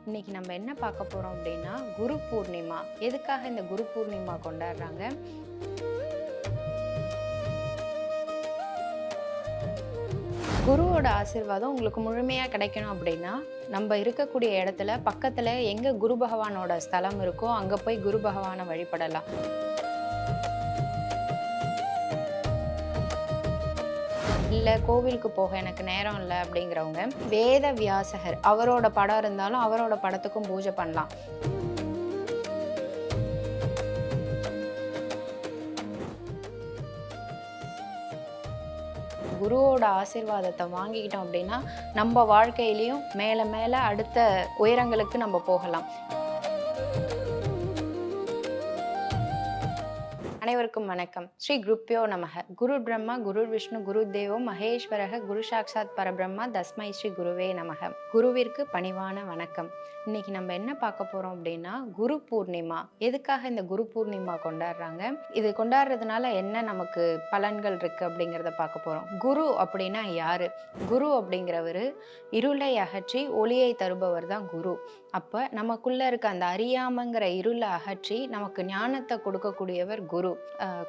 இன்னைக்கு நம்ம என்ன பார்க்க போறோம் அப்படின்னா குரு பூர்ணிமா. எதுக்காக இந்த குரு பூர்ணிமா கொண்டாடுறாங்க? குருவோட ஆசீர்வாதம் உங்களுக்கு முழுமையா கிடைக்கணும் அப்படின்னா, நம்ம இருக்கக்கூடிய இடத்துல பக்கத்துல எங்க குரு பகவானோட ஸ்தலம் இருக்கோ அங்க போய் குரு பகவானை வழிபடலாம். இல்ல கோவிலுக்கு போக எனக்கு நேரம் இல்ல அப்படிங்கிறவங்க, வேத வியாசகர் அவரோட படம் இருந்தாலும் அவரோட படத்துக்கும் பூஜை பண்ணலாம். குருவோட ஆசீர்வாதத்தை வாங்கிக்கிட்டோம் அப்படின்னா, நம்ம வாழ்க்கையிலயும் மேல மேல அடுத்த உயரங்களுக்கு நம்ம போகலாம். அனைவருக்கும் வணக்கம். ஸ்ரீ குருப்யோ நமக. குரு பிரம்மா, குரு விஷ்ணு, குரு தேவோ மகேஸ்வரக, குரு சாக்ஷாத் பரபிரம்மா, தஸ்மை ஸ்ரீ குருவே நமக. குருவிற்கு பணிவான வணக்கம். இன்னைக்கு நம்ம என்ன பார்க்க போறோம் அப்படின்னா குரு பூர்ணிமா. எதுக்காக இந்த குரு பூர்ணிமா கொண்டாடுறாங்க? இது கொண்டாடுறதுனால என்ன நமக்கு பலன்கள் இருக்கு அப்படிங்கிறத பார்க்க போறோம். குரு அப்படின்னா யாரு? குரு அப்படிங்கிறவரு இருளை அகற்றி ஒளியை தருபவர் தான் குரு. அப்ப நமக்குள்ள இருக்க அந்த அறியாமங்கிற இருளை அகற்றி நமக்கு ஞானத்தை கொடுக்கக்கூடியவர் குரு.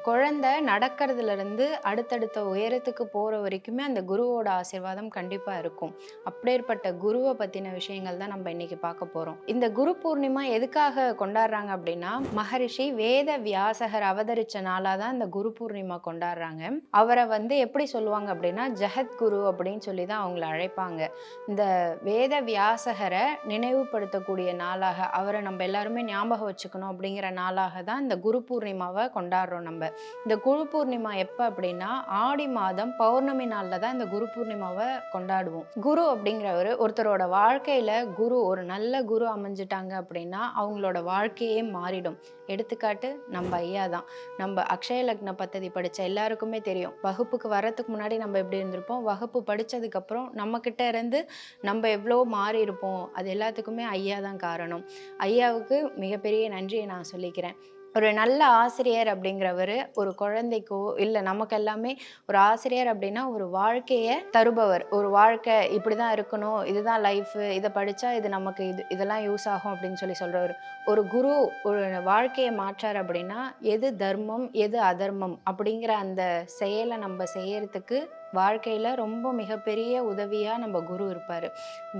குழந்தை நடக்கிறதுல இருந்து அடுத்தடுத்த உயரத்துக்கு போற வரைக்குமே அந்த குருவோட ஆசீர்வாதம் கண்டிப்பா இருக்கும். அப்பேற்பட்ட குருவை பத்தின விஷயங்கள் தான் நம்ம இன்னைக்கு பார்க்க போறோம். இந்த குரு பூர்ணிமா எதுக்காக கொண்டாடுறாங்க அப்படின்னா, மகரிஷி வேத வியாசகர் அவதரிச்ச நாளா தான் இந்த குரு பூர்ணிமா கொண்டாடுறாங்க. அவரை எப்படி சொல்லுவாங்க அப்படின்னா ஜெகத்குரு அப்படின்னு சொல்லி தான் அவங்கள அழைப்பாங்க. இந்த வேத வியாசகரை நினைவுபடுத்தக்கூடிய நாளாக, அவரை நம்ம எல்லாருமே ஞாபகம் வச்சுக்கணும் அப்படிங்கிற நாளாக தான் இந்த குரு பூர்ணிமாவை கொண்டாடுறோம் நம்ம. இந்த குரு பூர்ணிமா எப்ப அப்படின்னா ஆடி மாதம் பௌர்ணமி நாள்ல தான் இந்த குரு பூர்ணிமாவை கொண்டாடுவோம். குரு அப்படிங்கிறவர் ஒருத்தரோட வாழ்க்கையில ஒரு நல்ல குரு அமைஞ்சிட்டாங்க அப்படின்னா அவங்களோட வாழ்க்கையே மாறிடும். எடுத்துக்காட்டு நம்ம ஐயா தான். நம்ம அக்ஷய லக்ன பத்ததி படிச்ச எல்லாருக்குமே தெரியும். வகுப்புக்கு வர்றதுக்கு முன்னாடி நம்ம எப்படி இருந்திருப்போம், வகுப்பு படிச்சதுக்கு அப்புறம் நம்ம கிட்ட இருந்து நம்ம எவ்வளோ மாறி இருப்போம். அது எல்லாத்துக்குமே ஐயா தான் காரணம். ஐயாவுக்கு மிகப்பெரிய நன்றியை நான் சொல்லிக்கிறேன். ஒரு நல்ல ஆசிரியர் அப்படிங்கிறவரு ஒரு குழந்தைக்கோ இல்லை நமக்கு எல்லாமே ஒரு ஆசிரியர் அப்படின்னா ஒரு வாழ்க்கையை தருபவர். ஒரு வாழ்க்கை இப்படிதான் இருக்கணும், இதுதான் லைஃப், இதை படிச்சா இது நமக்கு இதெல்லாம் யூஸ் ஆகும் அப்படின்னு சொல்றவர். ஒரு குரு ஒரு வாழ்க்கையை மாற்றார் அப்படின்னா எது தர்மம் எது அதர்மம் அப்படிங்கிற அந்த செயலை நம்ம செய்யறதுக்கு வாழ்க்கையில ரொம்ப மிகப்பெரிய உதவியா நம்ம குரு இருப்பாரு.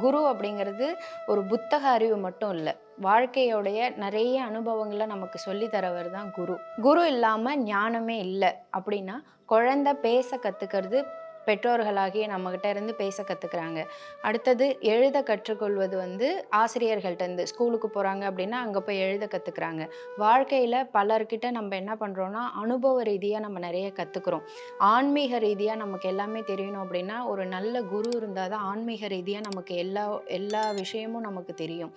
குரு அப்படிங்கிறது ஒரு புத்தக அறிவு மட்டும் இல்லை, வாழ்க்கையோடைய நிறைய அனுபவங்களை நமக்கு சொல்லி தரவர் தான் குரு. குரு இல்லாம ஞானமே இல்லை அப்படின்னா, குழந்தை பேச கத்துக்கிறது பெற்றோர்களாகிய நம்மகிட்ட இருந்து பேச கத்துக்கிறாங்க. அடுத்தது எழுத கற்றுக்கொள்வது ஆசிரியர்கள்ட்ட இருந்து. ஸ்கூலுக்கு போறாங்க அப்படின்னா அங்க போய் எழுத கத்துக்கிறாங்க. வாழ்க்கையில பலர்கிட்ட நம்ம என்ன பண்றோம்னா அனுபவ ரீதியா நம்ம நிறைய கத்துக்கிறோம். ஆன்மீக ரீதியா நமக்கு எல்லாமே தெரியணும் அப்படின்னா ஒரு நல்ல குரு இருந்தாதான் ஆன்மீக ரீதியா நமக்கு எல்லா எல்லா விஷயமும் நமக்கு தெரியும்.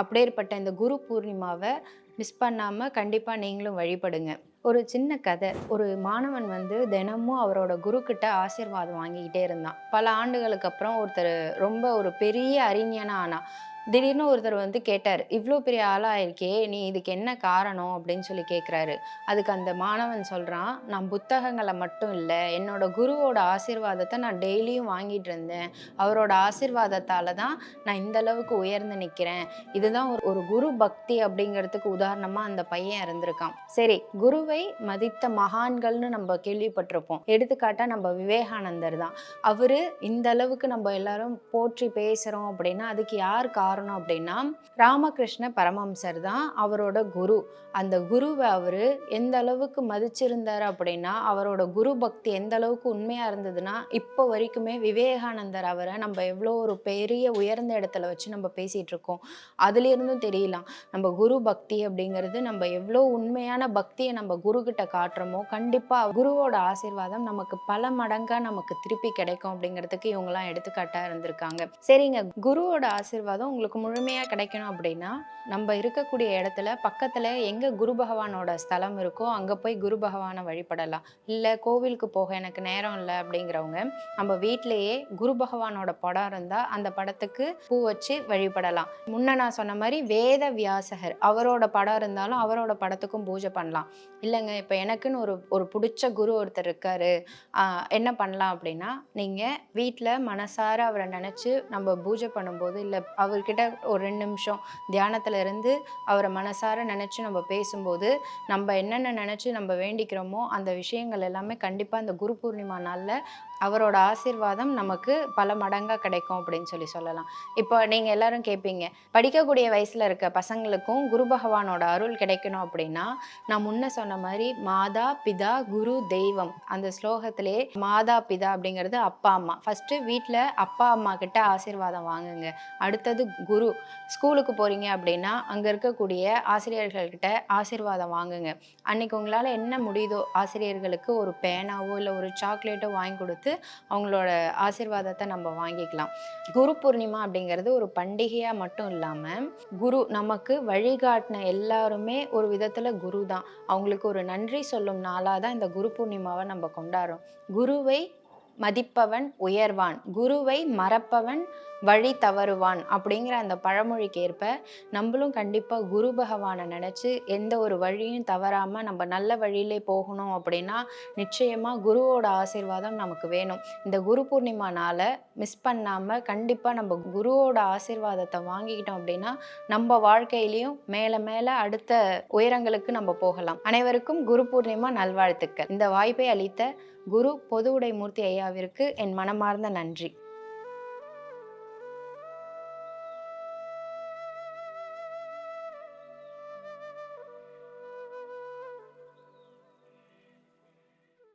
அப்பேற்பட்ட இந்த குரு பூர்ணிமாவை மிஸ் பண்ணாம கண்டிப்பா நீங்களும் வழிபடுங்க. ஒரு சின்ன கதை. ஒரு மாணவன் தினமும் அவரோட குரு கிட்ட ஆசீர்வாதம் வாங்கிக்கிட்டே இருந்தான். பல ஆண்டுகளுக்கு அப்புறம் ஒருத்தர் ரொம்ப ஒரு பெரிய அறிஞனா ஆனா. திடீர்னு ஒருத்தர் கேட்டார், இவ்வளோ பெரிய ஆளா இருக்கே, நீ இதுக்கு என்ன காரணம் அப்படின்னு சொல்லி கேட்குறாரு. அதுக்கு அந்த மாணவன் சொல்றான், நான் புத்தகங்களை மட்டும் இல்லை, என்னோட குருவோட ஆசீர்வாதத்தை நான் டெய்லியும் வாங்கிட்டு இருந்தேன். அவரோட ஆசீர்வாதத்தால தான் நான் இந்த அளவுக்கு உயர்ந்து நிற்கிறேன். இதுதான் ஒரு குரு பக்தி அப்படிங்கிறதுக்கு உதாரணமா அந்த பையன் இருந்திருக்கான். சரி, குருவை மதித்த மகான்கள்னு நம்ம கேள்விப்பட்டிருப்போம். எடுத்துக்காட்டா நம்ம விவேகானந்தர் தான். அவரு இந்த அளவுக்கு நம்ம எல்லாரும் போற்றி பேசுறோம் அப்படின்னா அதுக்கு யார் காரணம் அப்படின்னா ராமகிருஷ்ண பரமஹம்சர் தான் அவரோட குரு. அந்த குருவை அவரு எந்த அளவுக்கு மதிச்சிருந்தாரு அப்படின்னா, அவரோட குரு பக்தி எந்த அளவுக்கு உண்மையா இருந்ததுன்னா இப்போ வரைக்குமே விவேகானந்தர் அவரை நம்ம எவ்வளோ ஒரு பெரிய உயர்ந்த இடத்துல வச்சு நம்ம பேசிட்டு இருக்கோம். அதுல இருந்தும் தெரியலாம் நம்ம குரு பக்தி அப்படிங்கிறது, நம்ம எவ்வளோ உண்மையான பக்தியை நம்ம குரு கிட்ட காட்டுறோமோ கண்டிப்பா குருவோட ஆசீர்வாதம் நமக்கு பல மடங்கா நமக்கு திருப்பி கிடைக்கும் அப்படிங்கிறதுக்கு இவங்கெல்லாம் எடுத்துக்காட்டா இருந்திருக்காங்க. சரிங்க, குருவோட ஆசீர்வாதம் உங்களுக்கு முழுமையா கிடைக்கணும் அப்படின்னா நம்ம இருக்கக்கூடிய இடத்துல பக்கத்துல எங்க குரு பகவானோட ஸ்தலம் இருக்கோ அங்க போய் குரு பகவானை வழிபடலாம். இல்ல கோவிலுக்கு போக எனக்கு நேரம் இல்லை அப்படிங்கிறவங்க நம்ம வீட்டிலேயே குரு பகவானோட படம் இருந்தா அந்த படத்துக்கு பூ வச்சு வழிபடலாம். முன்ன நான் சொன்ன மாதிரி வேத வியாசகர் அவரோட படம் இருந்தாலும் அவரோட படத்துக்கும் பூஜை பண்ணலாம். இல்லைங்க இப்போ எனக்குன்னு ஒரு பிடிச்ச குரு ஒருத்தர் இருக்காரு, என்ன பண்ணலாம் அப்படின்னா, நீங்க வீட்டில் மனசார அவரை நினைச்சு நம்ம பூஜை பண்ணும்போது இல்லை அவர்கிட்ட அவர்கிட்ட ஒரு 2 நிமிஷம் தியானத்துல இருந்து அவர மனசார நெனச்சு நம்ம பேசும்போது, நம்ம என்னென்ன நெனச்சு நம்ம வேண்டிக்கிறோமோ, அந்த விஷயங்கள் எல்லாமே கண்டிப்பா இந்த குரு பூர்ணிமா நாள்ல அவரோட ஆசீர்வாதம் நமக்கு பல மடங்கா கிடைக்கும் அப்படின்னு சொல்லலாம். இப்போ நீங்க எல்லாரும் கேட்பீங்க, படிக்கக்கூடிய வயசுல இருக்க பசங்களுக்கும் குரு பகவானோட அருள் கிடைக்கணும் அப்படின்னா, நான் முன்ன சொன்ன மாரி மாதா, பிதா, குரு, தெய்வம் அந்த ஸ்லோகத்திலேயே மாதா, பிதா அப்படிங்கிறது அப்பா, அம்மா. ஃபர்ஸ்ட்டு வீட்ல அப்பா, அம்மா கிட்ட ஆசீர்வாதம் வாங்குங்க. அடுத்தது குரு. ஸ்கூலுக்கு போறீங்க அப்படின்னா, அங்க இருக்கக்கூடிய ஆசிரியர்கள் கிட்ட ஆசீர்வாதம் வாங்குங்க. அன்னைக்கு உங்களால என்ன முடியுதோ ஆசிரியர்களுக்கு ஒரு பேனாவோ, இல்ல ஒரு சாக்லேட்டோ வாங்கி குடுத்து அவங்களோட ஆசீர்வாதத்த நம்ம வாங்கிக்கலாம். குரு பூர்ணிமா அப்படிங்கிறது ஒரு பண்டிகையா மட்டும் இல்லாம, குரு நமக்கு வழிகாட்டின எல்லாருமே ஒரு விதத்துல குரு தான். அவங்களுக்கு ஒரு நன்றி சொல்லும் நாளா தான் இந்த குரு பூர்ணிமாவ நம்ம கொண்டாடுறோம். குருவை மதிப்பவன் உயர்வான். குருவை மறப்பவன் வழி தவறுவான். அப்படிங்கிற அந்த பழமொழிக்கு ஏற்ப, நம்பளும் கண்டிப்பா குரு பகவான நெனச்சு, எந்த ஒரு வழியும் தவறாம நம்ம நல்ல வழியிலே போகணும் அப்படின்னா, நிச்சயமா குருவோட ஆசீர்வாதம் நமக்கு வேணும். இந்த குரு பூர்ணிமா நாள மிஸ் பண்ணாம, கண்டிப்பா நம்ம குருவோட ஆசீர்வாதத்த வாங்கிக்கிட்டோம் அப்படின்னா, நம்ப வாழ்க்கையிலயும் மேல மேல அடுத்த உயரங்களுக்கு நம்ம போகலாம். அனைவருக்கும் குரு பூர்ணிமா நல்வாழ்த்துக்கள். இந்த வாய்ப்பை அளித்த குரு பொதுவுடை மூர்த்தி ஐயாவிற்கு என் மனமார்ந்த நன்றி.